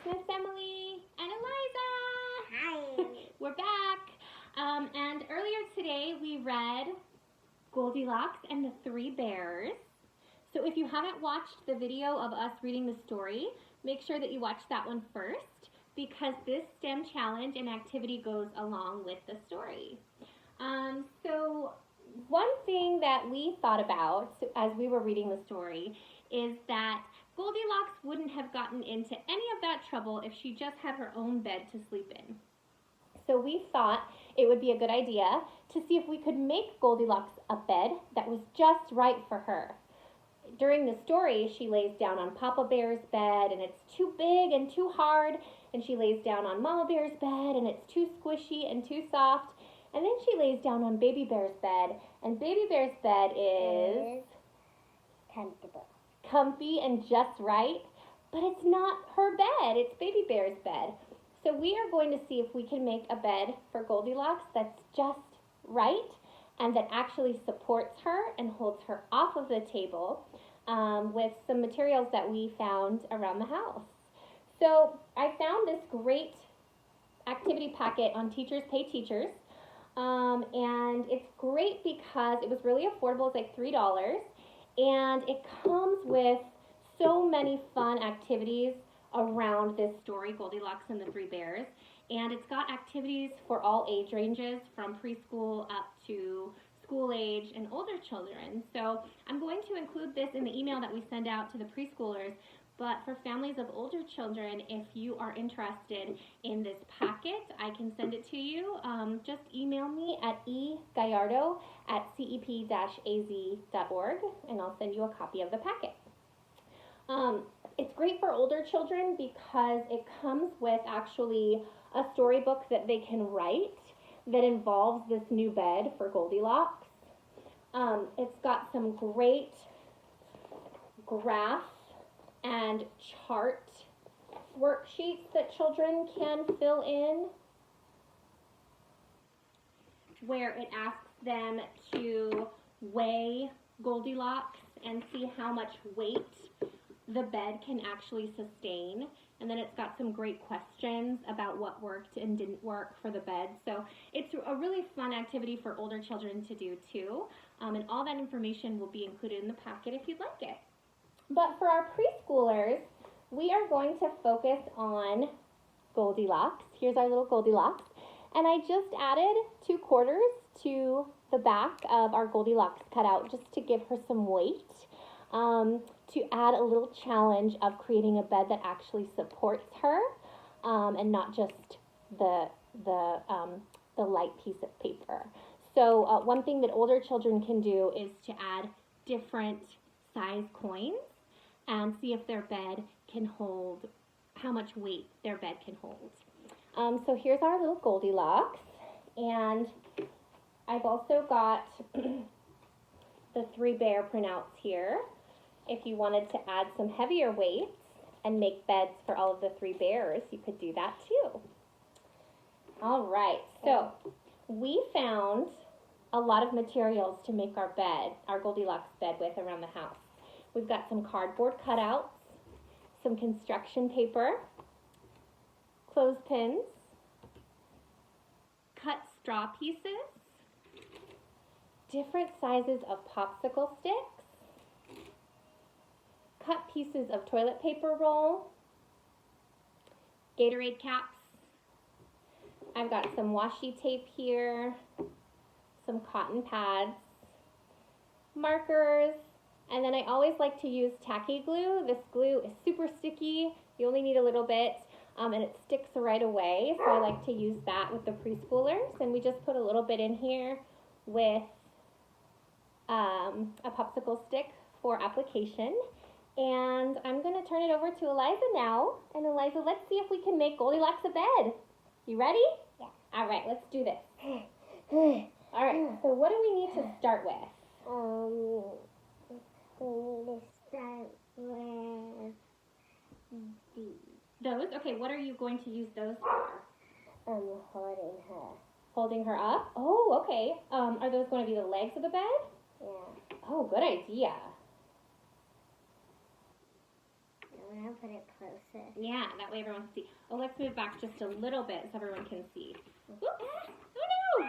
Miss Emily and Eliza. Hi. We're back. And earlier today we read Goldilocks and the Three Bears. So if you haven't watched the video of us reading the story, make sure that you watch that one first because this STEM challenge and activity goes along with the story. So one thing that we thought about as we were reading the story is that Goldilocks wouldn't have gotten into any of that trouble if she just had her own bed to sleep in. So we thought it would be a good idea to see if we could make Goldilocks a bed that was just right for her. During the story, she lays down on Papa Bear's bed and it's too big and too hard, and she lays down on Mama Bear's bed and it's too squishy and too soft, and then she lays down on Baby Bear's bed, and Baby Bear's bed is comfortable. Comfy and just right, but it's not her bed, it's Baby Bear's bed. So we are going to see if we can make a bed for Goldilocks that's just right and that actually supports her and holds her off of the table with some materials that we found around the house. So I found this great activity packet on Teachers Pay Teachers, and it's great because it was really affordable. It's like $3, and it comes with so many fun activities around this story, Goldilocks and the Three Bears, and it's got activities for all age ranges from preschool up to school age and older children. So I'm going to include this in the email that we send out to the preschoolers, but for families of older children, if you are interested in this packet, I can send it to you. Just email me at egallardo@cep-az.org, and I'll send you a copy of the packet. It's great for older children because it comes with actually a storybook that they can write that involves this new bed for Goldilocks. It's got some great graph and chart worksheets that children can fill in, where it asks them to weigh Goldilocks and see how much weight the bed can actually sustain. And then it's got some great questions about what worked and didn't work for the bed. So it's a really fun activity for older children to do too. And all that information will be included in the packet if you'd like it. But for our preschoolers, we are going to focus on Goldilocks. Here's our little Goldilocks. And I just added 2 quarters to the back of our Goldilocks cutout just to give her some weight. To add a little challenge of creating a bed that actually supports her, and not just the light piece of paper. So one thing that older children can do is to add different size coins and see if their bed can hold, how much weight their bed can hold. So here's our little Goldilocks, and I've also got the Three Bear printouts here. If you wanted to add some heavier weights and make beds for all of the Three Bears, you could do that too. All right, so we found a lot of materials to make our bed, our Goldilocks bed with around the house. We've got some cardboard cutouts, some construction paper, clothespins, cut straw pieces, different sizes of popsicle sticks, cut pieces of toilet paper roll, Gatorade caps. I've got some washi tape here, some cotton pads, markers, and then I always like to use tacky glue. This glue is super sticky. You only need a little bit, and it sticks right away, so I like to use that with the preschoolers. And we just put a little bit in here with a popsicle stick for application. And I'm going to turn it over to Eliza now. And Eliza, let's see if we can make Goldilocks a bed. You ready? Yeah. All right, let's do this. All right, so what do we need to start with? We need to start with these. Those? Okay, what are you going to use those for? Holding her. Holding her up? Oh, okay. Are those going to be the legs of the bed? Yeah. Oh, good idea. I'm gonna put it closer. Yeah, that way everyone can see. Oh, let's move back just a little bit so everyone can see. Whoops. Oh no!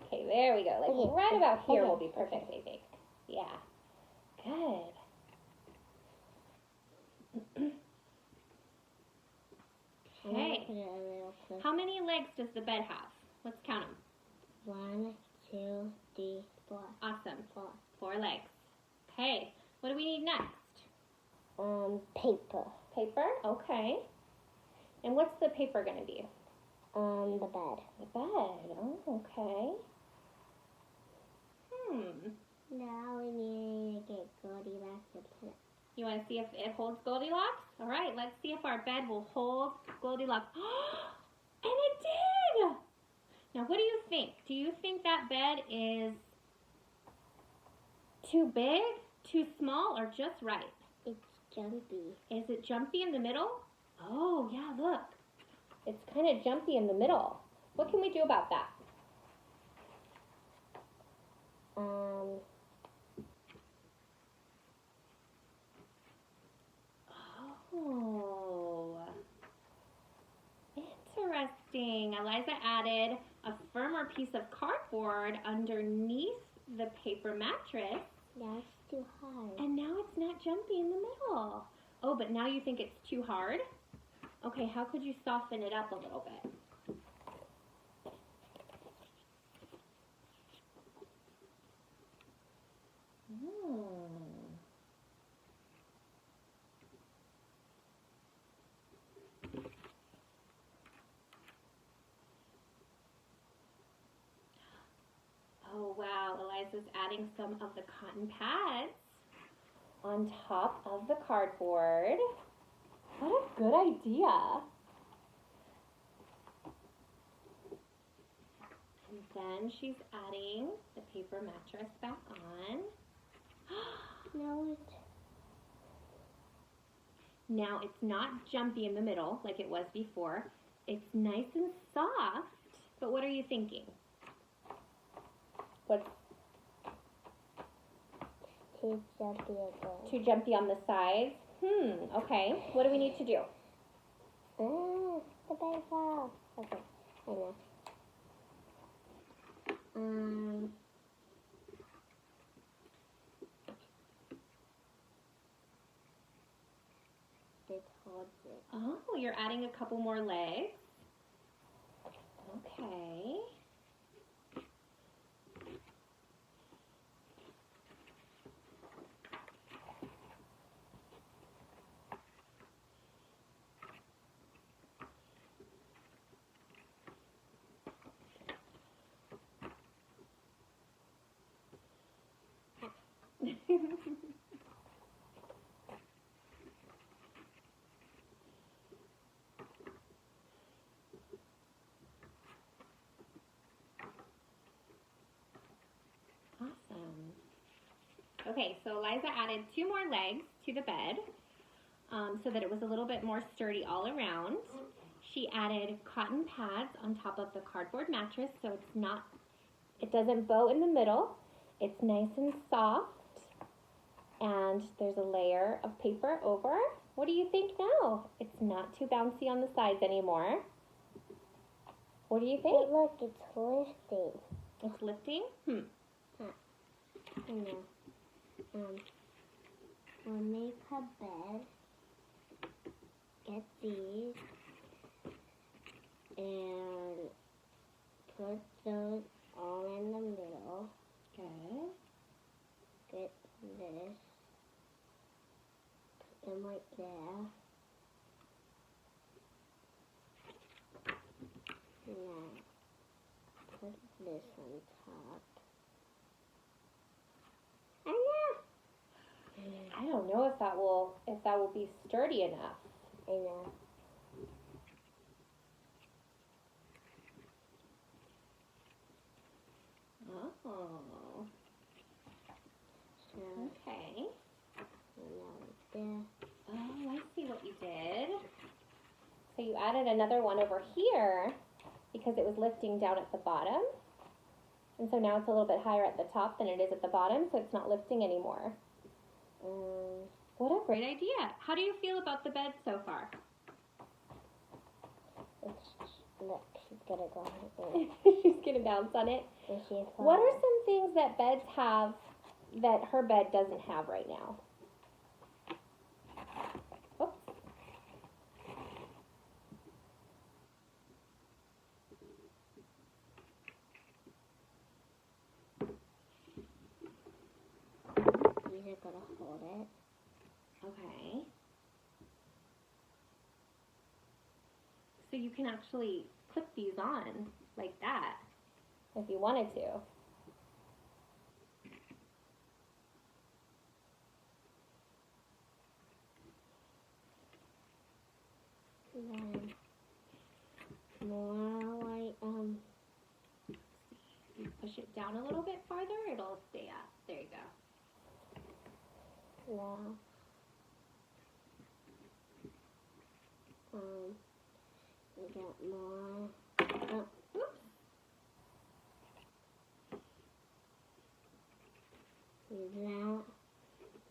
Okay, there we go. Like Okay, right about here will okay, be perfect, I think. Yeah. Good. I'm gonna Okay. put it a little closer. How many legs does the bed have? Let's count them. 1, 2, 3, 4. Awesome. 4. 4 legs. Okay. What do we need next? Paper. Paper? Okay. And what's the paper going to be? The bed. The bed. Oh, okay. Now we need to get Goldilocks to put it. You want to see if it holds Goldilocks? All right, let's see if our bed will hold Goldilocks. And it did! Now, what do you think? Do you think that bed is too big, too small, or just right? It's jumpy. Is it jumpy in the middle? Oh, yeah, look. It's kind of jumpy in the middle. What can we do about that? Oh, interesting. Eliza added a firmer piece of cardboard underneath the paper mattress, Now it's too hard. and now it's not jumpy in the middle. Oh, but now you think it's too hard? Okay, how could you soften it up a little bit? Oh wow, Eliza's adding some of the cotton pads on top of the cardboard. What a good idea. And then she's adding the paper mattress back on. Now it's not jumpy in the middle like it was before. It's nice and soft. But what are you thinking? What's Too jumpy again. too jumpy on the sides? Okay. What do we need to do? The bed fell. Okay, I know. It holds it. Oh, you're adding a couple more legs. Okay. Awesome. Okay, so Liza added 2 more legs to the bed so that it was a little bit more sturdy all around. She added cotton pads on top of the cardboard mattress so it doesn't bow in the middle. It's nice and soft. And there's a layer of paper over. What do you think now? It's not too bouncy on the sides anymore. What do you think? Hey, look, it's lifting. It's lifting? I know. We'll make a bed. Get these. And put those all in the middle. Good. Get this. Put them right there. Now, put this on top. I don't know if that will be sturdy enough. I know. Oh. So, Okay. now like this. Oh, I see what you did. So you added another one over here because it was lifting down at the bottom. And so now it's a little bit higher at the top than it is at the bottom, so it's not lifting anymore. What a great idea. How do you feel about the bed so far? Look, she's gonna go on it. She's gonna bounce on it. And What are some things that beds have that her bed doesn't have right now? Oops. These are gonna hold it. Okay. So you can actually clip these on like that if you wanted to. Then more like You push it down a little bit farther, it'll stay up. There you go. now we got more. Oh, Oops. do that.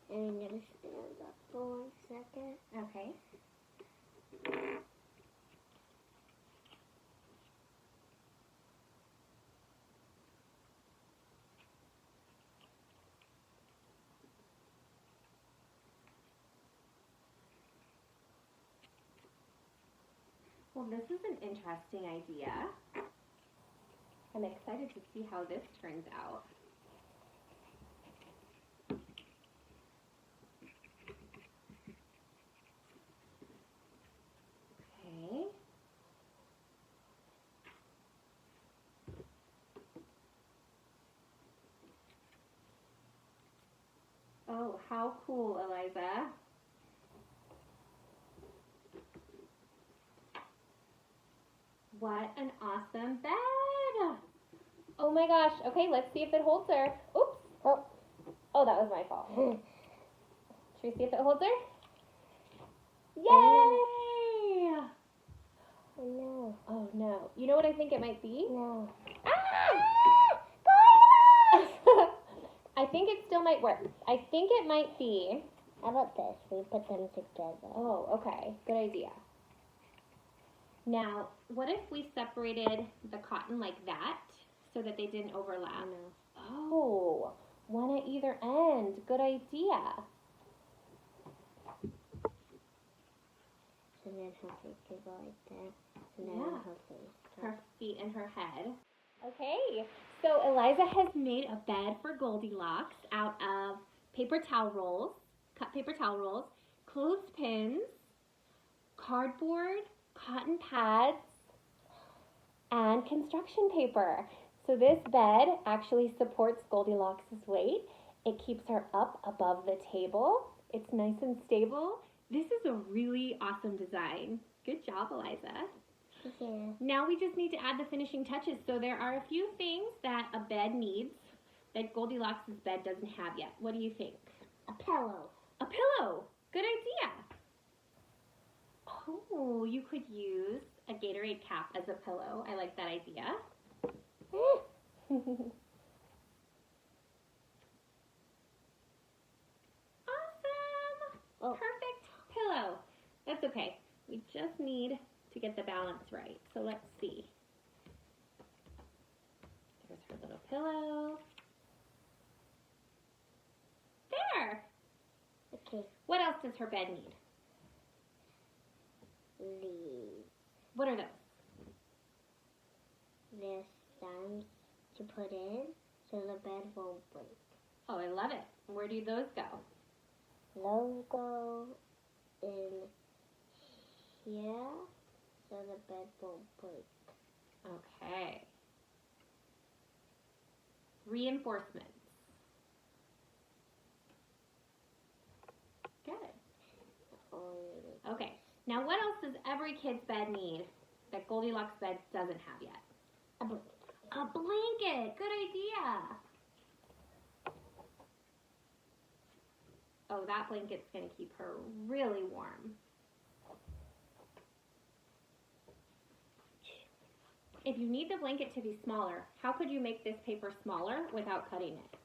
And I'm gonna stand up for 1 second. Okay. Well, this is an interesting idea. I'm excited to see how this turns out. Okay. Oh, how cool, Eliza. What an awesome bed. Oh my gosh. Okay, let's see if it holds her. Oops. Oh, that was my fault. Should we see if it holds her? Yay! Oh no. Oh no. You know what I think it might be? No. Ah! I think it still might work. I think it might be. How about this? We put them together. Oh, okay. Good idea. Now, what if we separated the cotton like that so that they didn't overlap? No. Oh, one at either end. Good idea. So then her feet could go like that. And then Yeah. her face. Her feet and her head. Okay, so Eliza has made a bed for Goldilocks out of paper towel rolls, cut paper towel rolls, clothespins, cardboard, cotton pads, and construction paper. So this bed actually supports Goldilocks' weight. It keeps her up above the table. It's nice and stable. This is a really awesome design. Good job, Eliza. Yeah. Now we just need to add the finishing touches. So there are a few things that a bed needs that Goldilocks' bed doesn't have yet. What do you think? A pillow. A pillow. Good idea. Oh, you could use a Gatorade cap as a pillow. I like that idea. Awesome. Oh. Perfect pillow. That's okay. We just need to get the balance right. So let's see. There's her little pillow. There. Okay. What else does her bed need? These. What are those? There's stems to put in so the bed won't break. Oh, I love it. Where do those go? Those go in here so the bed won't break. Okay. Reinforcements. Good. Okay. Now, what else does every kid's bed need that Goldilocks' bed doesn't have yet? A blanket. A blanket. Good idea. Oh, that blanket's going to keep her really warm. If you need the blanket to be smaller, how could you make this paper smaller without cutting it?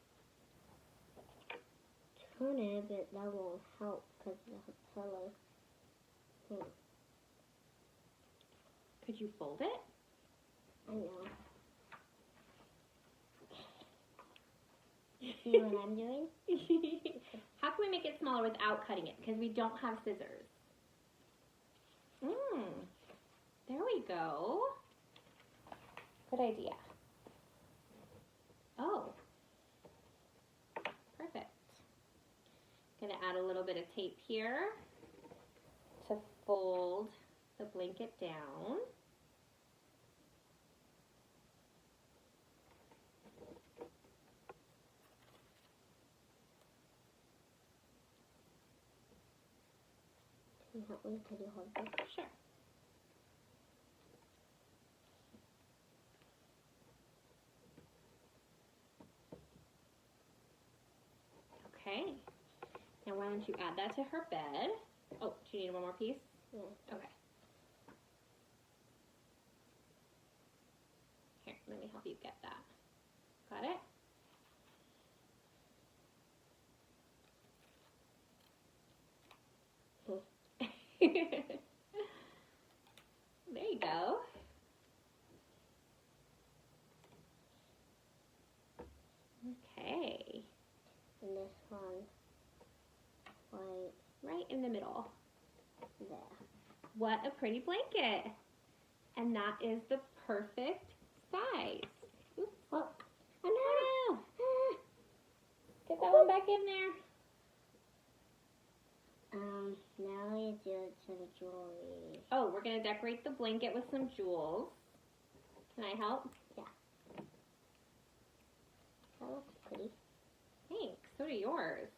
Turn it, but that won't help. because of the pillow. Could you fold it? I know. See what I'm doing? How can we make it smaller without cutting it? Because we don't have scissors. There we go. Good idea. Oh. Perfect. Gonna add a little bit of tape here to fold the blanket down. Can you help me? Can you hold this? Sure. Okay. Now why don't you add that to her bed? Oh, do you need one more piece? Yeah. Okay. Here, let me help you get that. Got it? There you go. Okay. And this one, Right in the middle. there. What a pretty blanket. And that is the perfect size. Oops. Oh no! Get that one back in there. Now you do some jewelry. Oh, we're going to decorate the blanket with some jewels. Can I help? Yeah. That looks pretty. Thanks. So do yours.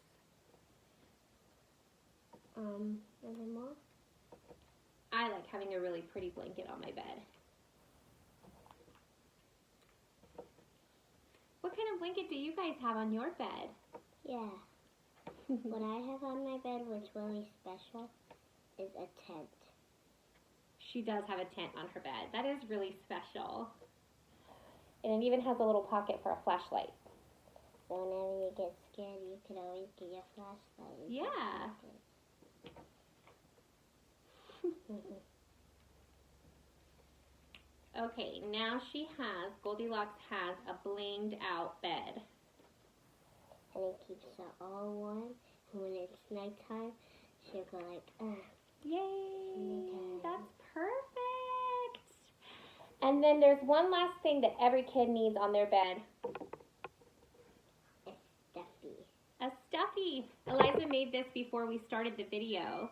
Any more? I like having a really pretty blanket on my bed. What kind of blanket do you guys have on your bed? Yeah. What I have on my bed, which really special, is a tent. She does have a tent on her bed. That is really special. And it even has a little pocket for a flashlight. So whenever you get scared, you can always get your flashlight. Yeah. Okay, now Goldilocks has a blinged out bed. And it keeps her all warm. And when it's nighttime, she'll go like, Yay! Okay. That's perfect! And then there's one last thing that every kid needs on their bed. a stuffy. A stuffy. Eliza made this before we started the video.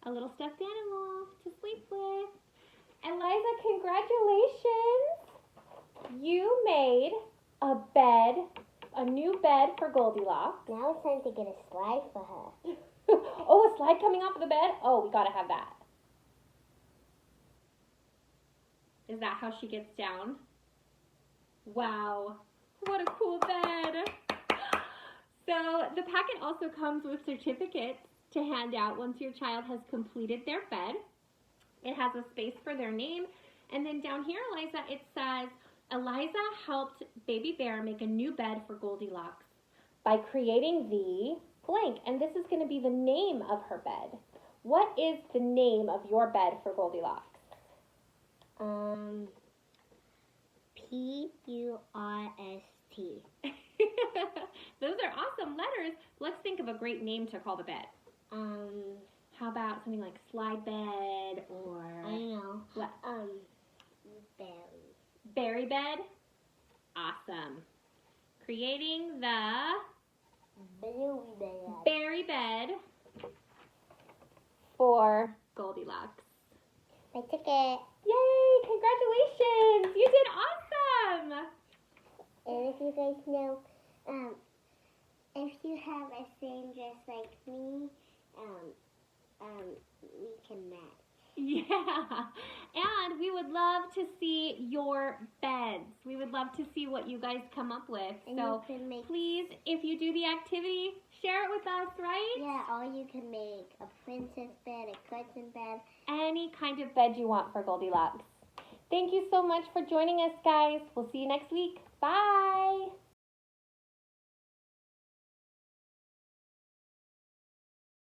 A little stuffed animal to sleep with. Eliza, congratulations! You made a bed, a new bed for Goldilocks. Now it's time to get a slide for her. Oh, a slide coming off of the bed? Oh, we gotta have that. Is that how she gets down? Wow, what a cool bed. So the packet also comes with certificates to hand out once your child has completed their bed. It has a space for their name. And then down here, Eliza, it says, Eliza helped Baby Bear make a new bed for Goldilocks by creating the blank. And this is going to be the name of her bed. What is the name of your bed for Goldilocks? P-U-R-S-T. Those are awesome letters. Let's think of a great name to call the bed. How about something like slide bed or... I know. What? Berry. Berry bed? Awesome. Creating the Berry bed. berry bed for Goldilocks. My ticket. Yay! Congratulations! You did awesome! And if you guys know, if you have a same dress like me, we can match. Yeah, and we would love to see your beds. We would love to see what you guys come up with. And so you can make, please, if you do the activity, share it with us, right? yeah, or you can make a princess bed, a curtain bed. Any kind of bed you want for Goldilocks. Thank you so much for joining us, guys. We'll see you next week. Bye.